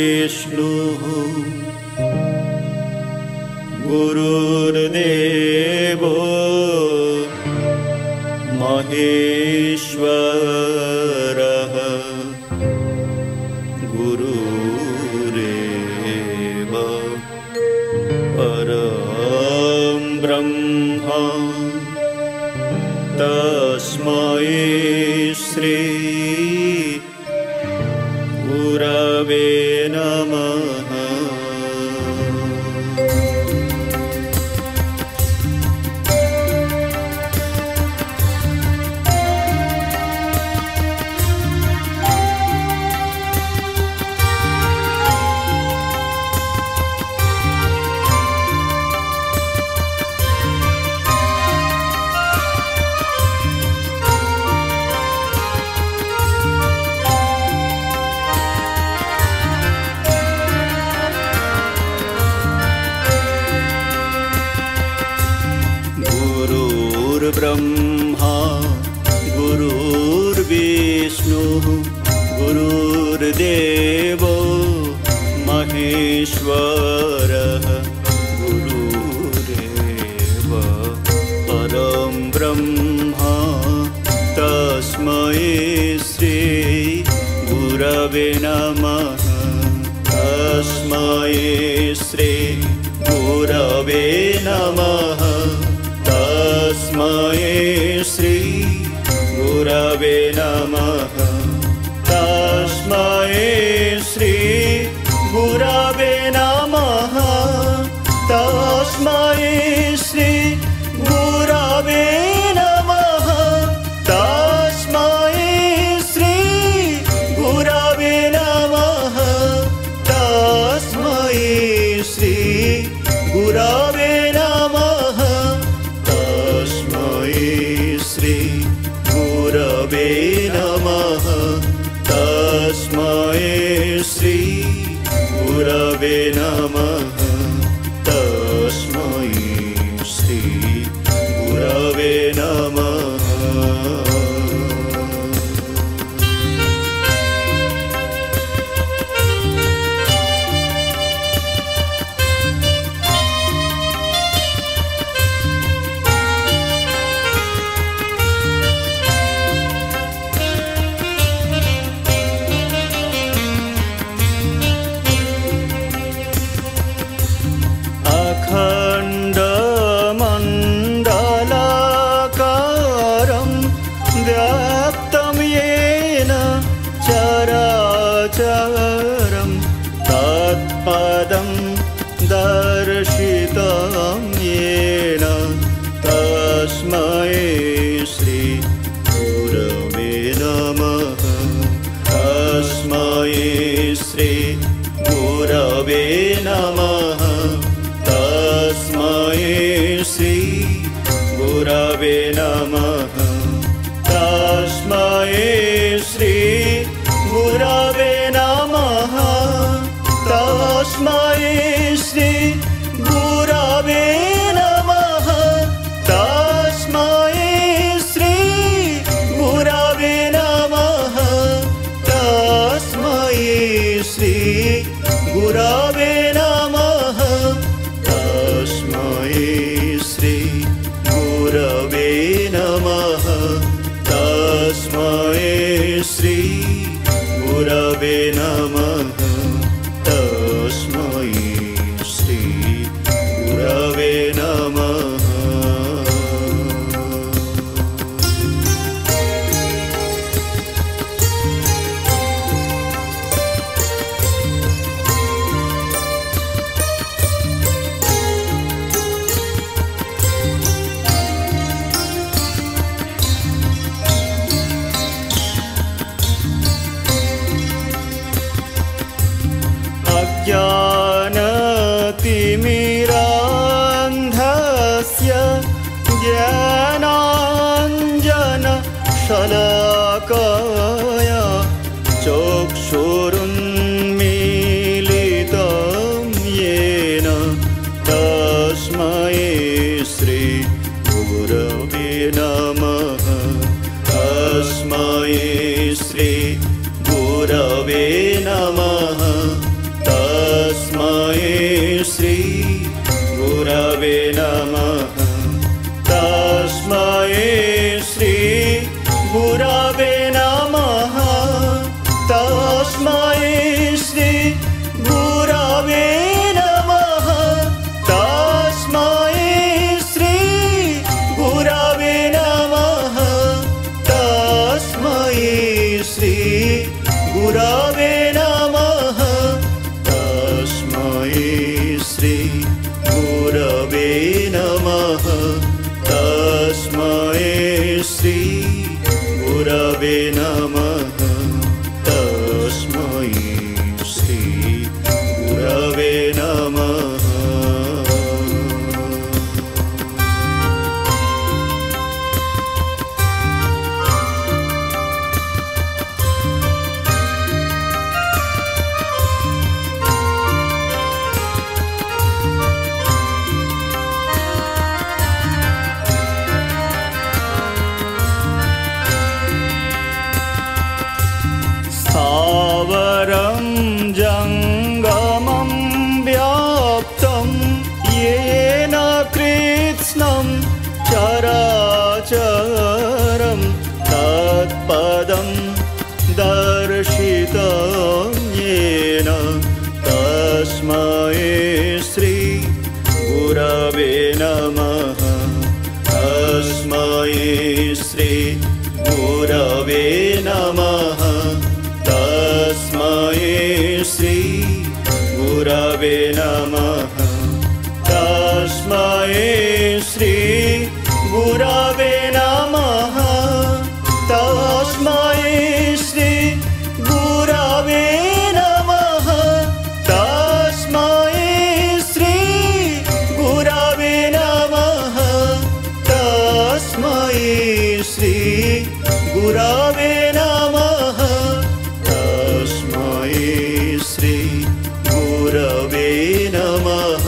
विष्णुः गुरुर्देवो महेश्वरः गुरुरेव परं ब्रह्म तस्मै श्री गुरवे नमः। गुरुर्ब्रह्मा गुरुर्विष्णुः गुरुर्देवो महेश्वरः गुरुरेव परं ब्रह्म तस्मै श्री गुरवे नमः। तस्मै श्री गुरवे नमः। तस्मै श्री गुरवे नमः। तस्मै श्री गुरवे नमः। तस्मै श्री गुरवे नमः। तस्मै श्री गुरवे नमः। तस्मै श्री गुरवे नमः। श्री गुरवे नमः। तस्मै श्री गुरवे नमः। तस्मै श्री गुरवे नमः। अखण्डमण्डलाकारं व्याप्तं येन चराचरं तत्पदं दर्शितं येन तस्मै श्री गुरवे नमः। तस्मै श्री गुरवे नमः। तस्मै श्री गुरवे नमः। तस्मै श्री गुरवे नमः। तस्मै श्री गुरवे नमः। तस्मै श्री गुरवे नमः। तस्मै श्री गुरवे नमः। तस्मै श्री गुरवे नमः। तस्मै श्री गुरवे नमः। तस्मै श्री गुरवे नमः। ज्ञानतिमिरान्धस्य ज्ञानाञ्जनशलाकया चक्षुरुन्मीलितं येन तस्मै श्री गुरवे नमः। तस्मै श्री गुरवे नमः। गुरवे नमः तस्मै श्री गुरवे नमः तस्मै श्री गुरवे नमः तस्मै श्री गुरवे नमः तस्मै श्री गुरवे नमः तस्मै श्री गुरवे नमः तस्मै श्री गुरवे नमः तस्मै श्री गुरवे नमः स्थावरं जङ्गमं व्याप्तं येन कृत्स्नं चराचरं तत्पदं दर्शितं येन तस्मै श्री गुरवे नमः तस्मै श्री गुरवे नमः तस्मै श्री गुरवे नमः तस्मै श्री गुरवे नमः तस्मै श्री गुरवे नमः तस्मै श्री गुरवे नमः तस्मै श्री गुरवे नमः तस्मै श्री गुरवे नमः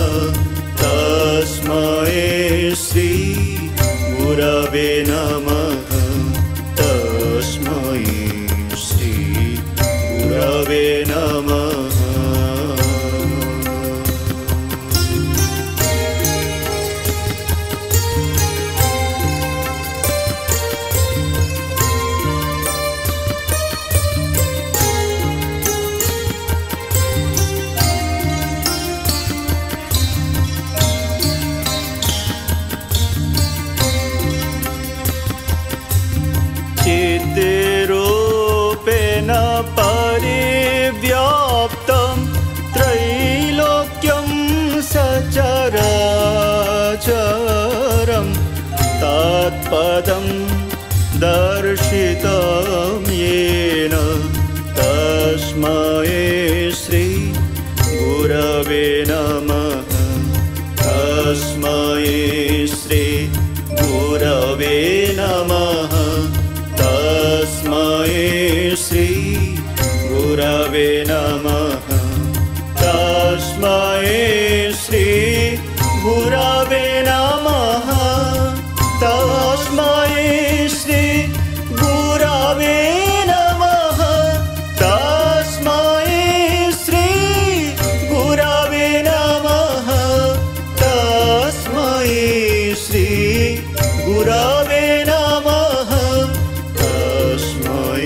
तस्मै श्री गुरवे नमः तस्मै श्री गुरवे नमः चित्तेरूपेण परिव्याप्तं त्रैलोक्यं सचराचरं तत्पदं दर्शितं येन तस्मै श्री गुरवे नमः तस्मै श्री गुरवे नमः तस्मै श्री गुरवे नमः तस्मै श्री गुरवे नमः तस्मै श्री गुरवे नमः तस्मै श्री गुरवे नमः तस्मै श्री गुरवे नमः तस्मै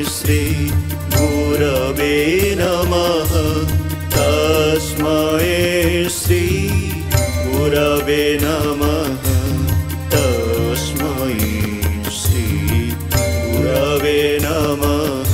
श्री गुरवे नमः तस्मै श्री गुरवे नमः तस्मै श्री गुरवे नमः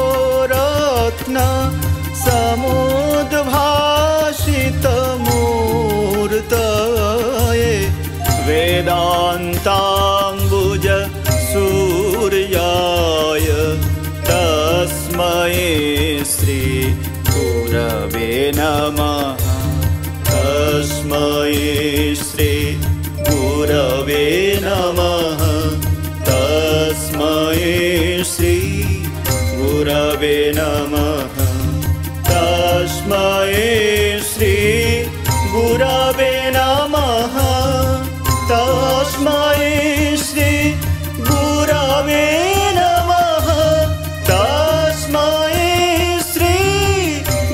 सर्वश्रुतिशिरोरत्न समुद्भाषितमूर्तये वेदान्ताम्बुज सूर्याय तस्मै श्री गुरवे नमः तस्मै श्री गुरवे नमः तस्मै श्री गुरवे नमः तस्मै श्री गुरवे नमः तस्मै श्री गुरवे नमः तस्मै श्री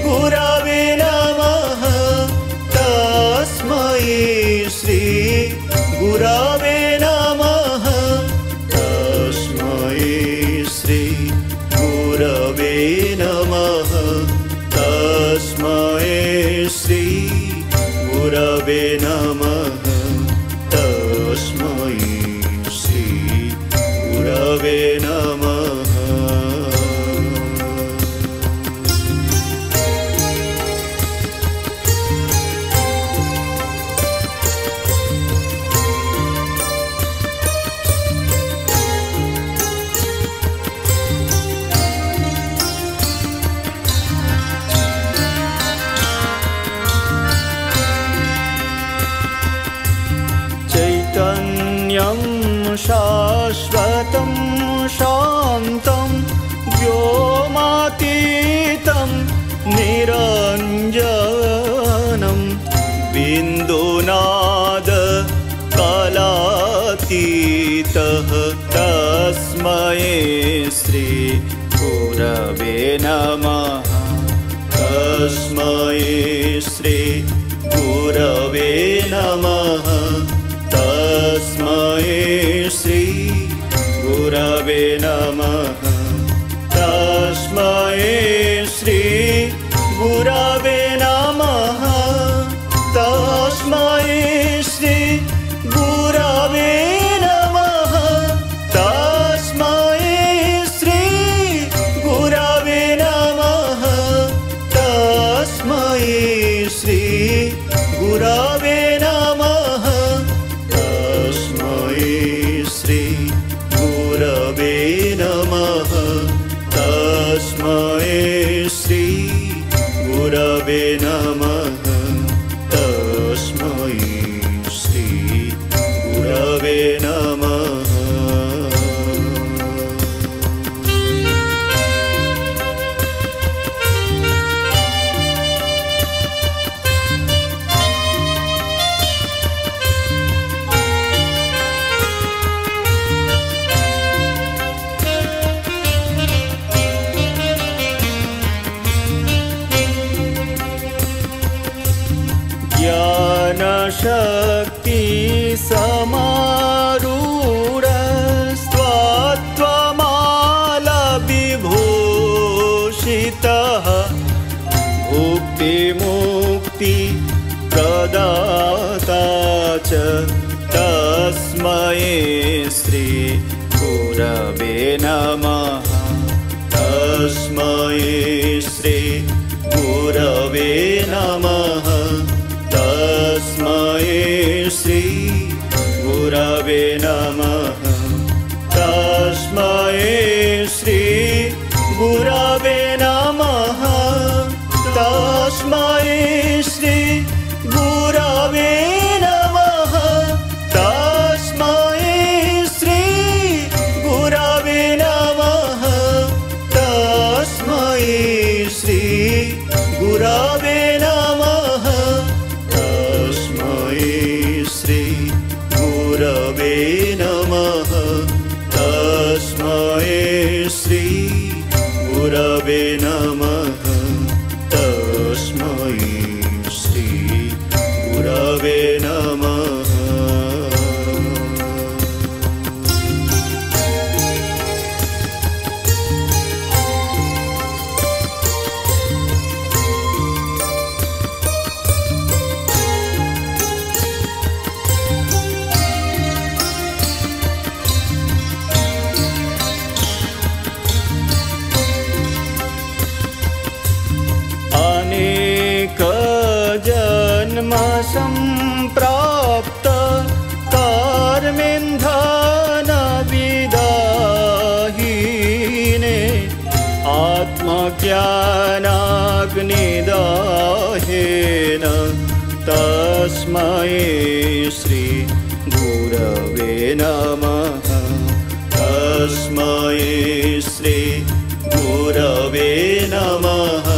गुरवे नमः तस्मै श्री गुरवे नमः तस्मै श्री गुरवे नमः तस्मै श्री गुरवे नमः तस्मै श्री गुरवे नमः चैतन्यं शाश्वतं शान्तं व्योमातीतं निरञ्जनं बिन्दुनाद कालातीतः तस्मै श्री गुरवे नमः तस्मै श्री गुरवे नमः तस्मै श्री गुरवे नमः तस्मै श्री गुरवे नमः तस्मै श्री गुरवे नमः तस्मै श्री गुरवे नमः तस्मै श्री गुरवे नमः तस्मै श्री गुरवे नमः तस्मै श्री गुरवे नमः तस्मै श्री गुरवे नमः ज्ञानशक्ति समारूढस्त्वत्वमालविभूषितः भुक्तिमुक्ति प्रदाता च तस्मै श्री गुरवे नमः तस्मै श्री गुरवे नमः तस्मै श्री गुरवे नमः तस्मै श्री गुरवे नमः तस्मै श्री गुरवे नमः तस्मै श्री गुरवे नमः तस्मै श्री गुरवे नमः तस्मै श्री गुरवे नमः तस्मै श्री गुरवे नमः तस्मै श्री गुरवे नमः जन्म संप्राप्त कर्मेन्धन विदाहिने आत्मज्ञानाग्निदाहेन तस्मै श्री गुरवे नमः तस्मै श्री गुरवे नमः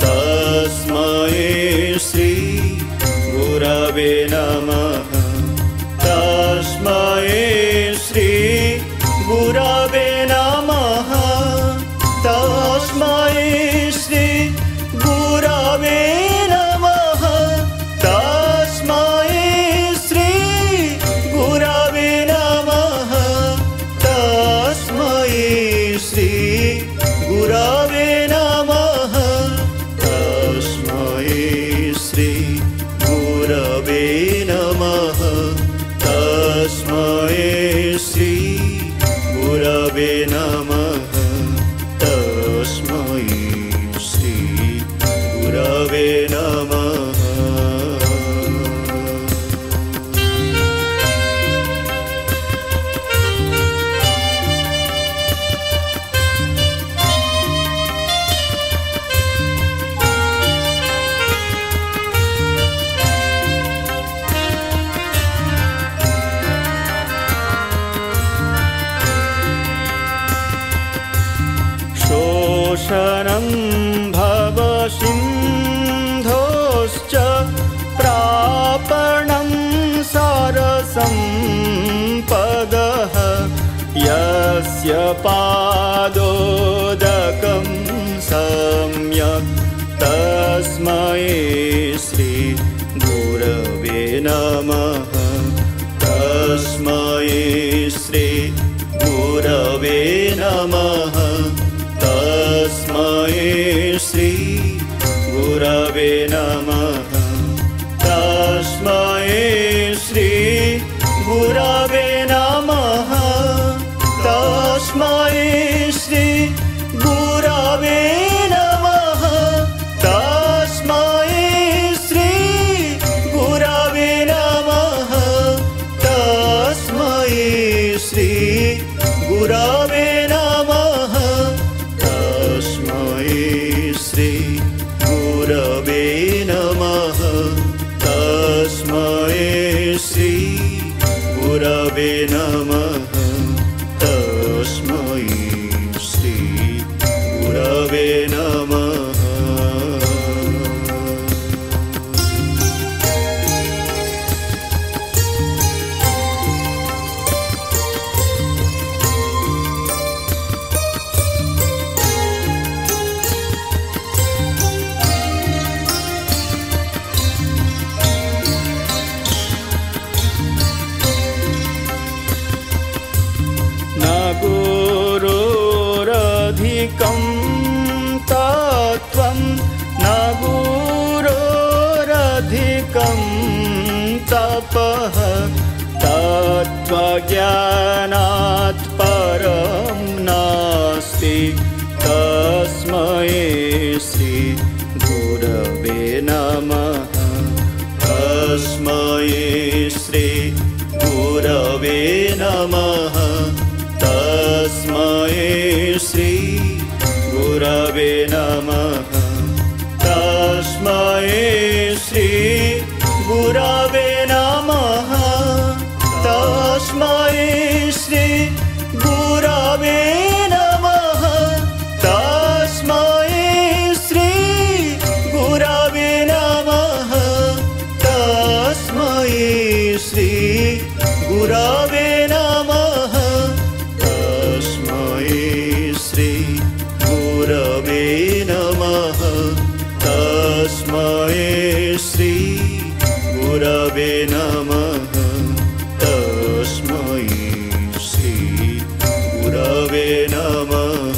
तस्मै श्री गुरवे नमः तस्मै श्री गुरवे नमः तस्मै श्री गुरवे नमः तस्मै श्री गुरवे नमः तस्मै श्री गुरवे नमः तस्मै श्री गुरवे नमः तस्मै श्री गुरवे नमः तस्मै श्री गुरवे नमः शोषणं भवसिन्धोश्च प्रापणं सारसम्पदः यस्य पादोदकं सम्यक् तस्मै श्री गुरवे नमः तस्मै श्री गुरवे नमः तस्मै श्री गुरवे नमः तस्मै श्री गुरवे नमः तस्मै श्री गुरवे नमः तस्मै श्री गुरवे नमः तस्मै श्री गुरवे नमः तस्मै श्री गुरवे नमः तस्मै श्री गुरवे नमः तस्मै श्री गुरवे नमः गुरोरधिकं तत्त्वं न गुरोरधिकं तपः तत्त्वज्ञानात् परं नास्ति तस्मै श्री गुरवे नमः तस्मै श्री गुरवे नमः तस्मै श्री गुरवे नमः तस्मै श्री गुरवे नमः तस्मै श्री गुरवे नमः तस्मै श्री गुरवे नमः तस्मै श्री गुरवे नमः तस्मै श्री गुरवे नमः तस्मै श्री गुरवे नमः तस्मै श्री गुरवे नमः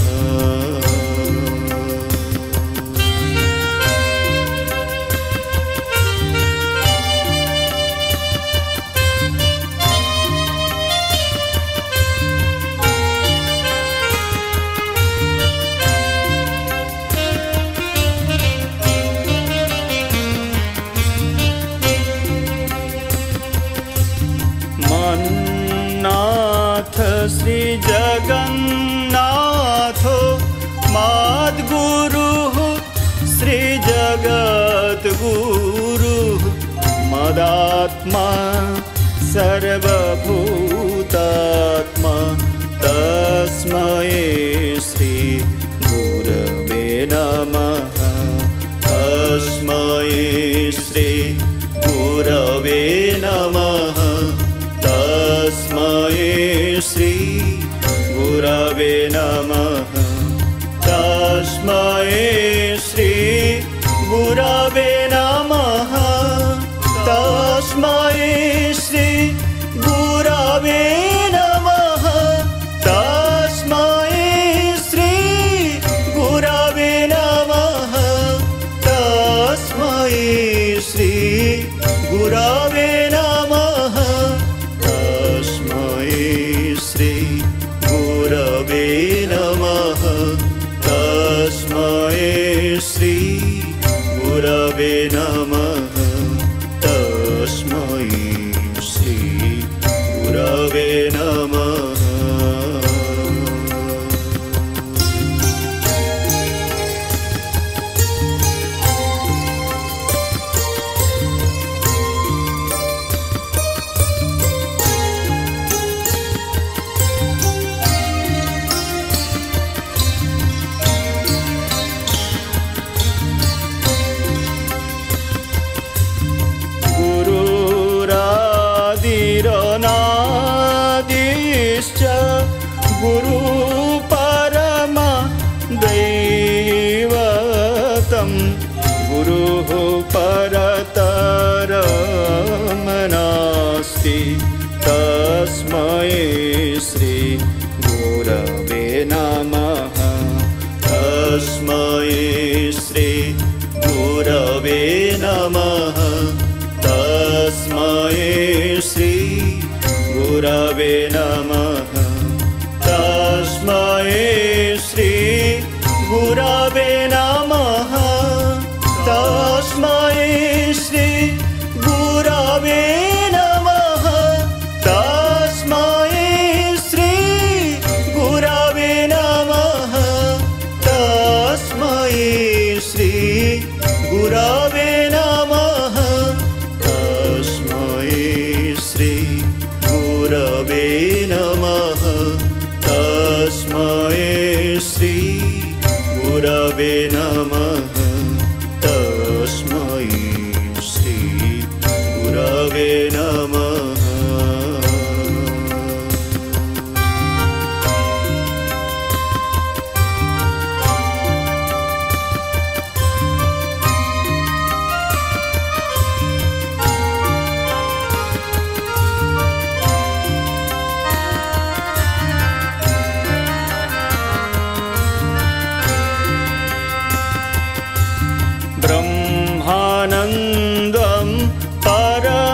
सदात्मा सर्वभूतात्मा तस्मै श्री गुरवे नमः तस्मै श्री गुरवे नमः तस्मै श्री गुरवे नमः तस्मै श्री गुरवे नमः तस्मै श्री गुरवे नमः तस्मै श्री गुरवे नमः तस्मै श्री गुरवे नमः तस्मै श्री गुरवे नमः तस्मै श्री गुरवे नमः तस्मै श्री गुरवे नमः गुरुरादिरनादिश्च गुरुपरमा दैवतं गुरुः परतरं नास्ति तस्मै श्री गुरवे नमः तस्मै श्री गुरवे नमः तस्मै श्री गुरवे नमः तस्मै श्री गुरवे नमः तस्मै श्री गुरवे नमः तस्मै श्री गुरवे नमः तस्मै श्री गुरवे नमः तस्मै श्री गुरवे नमः तस्मै श्री गुरवे नमः तस्मै श्री गुरवे नमः ब्रह्मानन्दं परमसुखदं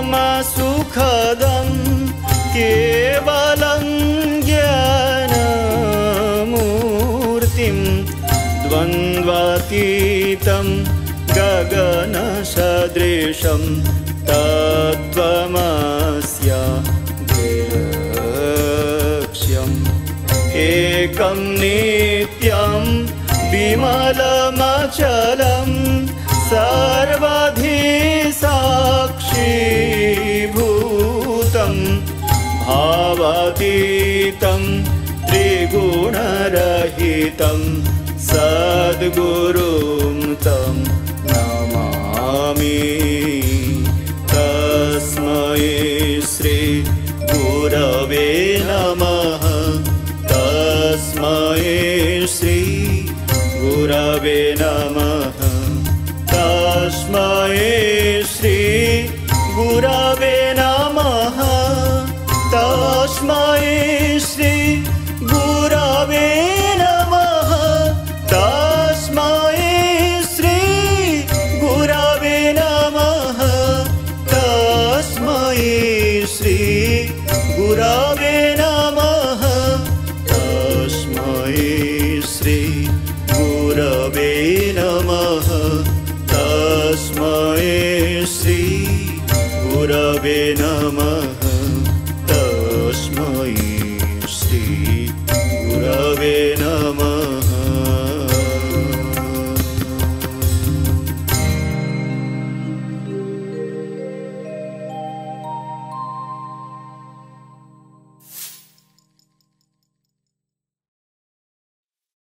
केवलं ज्ञानमूर्तिं द्वन्द्वातीतं गगनसदृशं तत्त्वमस्याद्यक्ष्यम् एकं नित्यं विमलमचलं सर्वधि साक्षीभूतं भावातीतं त्रिगुणरहितं सद्गुरुं तं नमामि तस्मै श्री गुरवे नमः तस्मै श्री गुरवे नमः तस्मै श्री गुरवे नमः तस्मै श्री गुरवे नमः तस्मै श्री गुरवे नमः तस्मै श्री गुरवे नमः तस्मै श्री गुरवे नमः तस्मै श्री गुरवे नमः तस्मै श्री गुरवे नमः